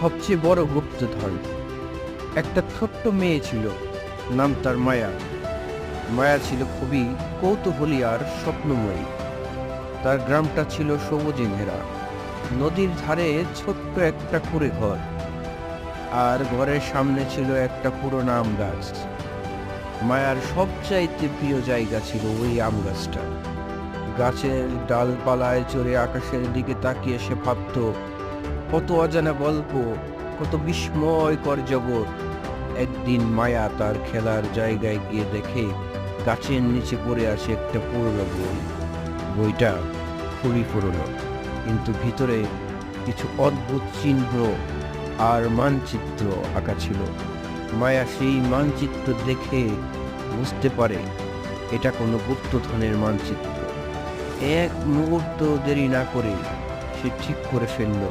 সবচেয়ে বড় গুপ্তধন। একটা ছোট্ট মেয়ে ছিল, নাম তার মায়া। মায়া ছিল খুবই কৌতূহলী আর স্বপ্নময়ী। তার গ্রামটা ছিল সবুজে ঘেরা, নদীর ধারে ছোট্ট একটা কুঁড়ে ঘর, আর ঘরের সামনে ছিল একটা পুরোনো আম গাছ। মায়ার সবচাইতে প্রিয় জায়গা ছিল ওই আম গাছটা। গাছের ডালপালায় চড়ে আকাশের দিকে তাকিয়ে সে ভাবত, কত অজানা গল্প, কত বিস্ময়কর জগৎ। একদিন মায়া তার খেলার জায়গায় গিয়ে দেখে গাছের নিচে পড়ে আছে একটা পুরনো বই। বইটা খুবই পুরনো, কিন্তু ভিতরে কিছু অদ্ভুত চিহ্ন আর মানচিত্র আঁকা ছিল। মায়া সেই মানচিত্র দেখে বুঝতে পারে এটা কোনো গুপ্তধনের মানচিত্র। এক মুহূর্ত দেরি না করে সে ঠিক করে ফেলল,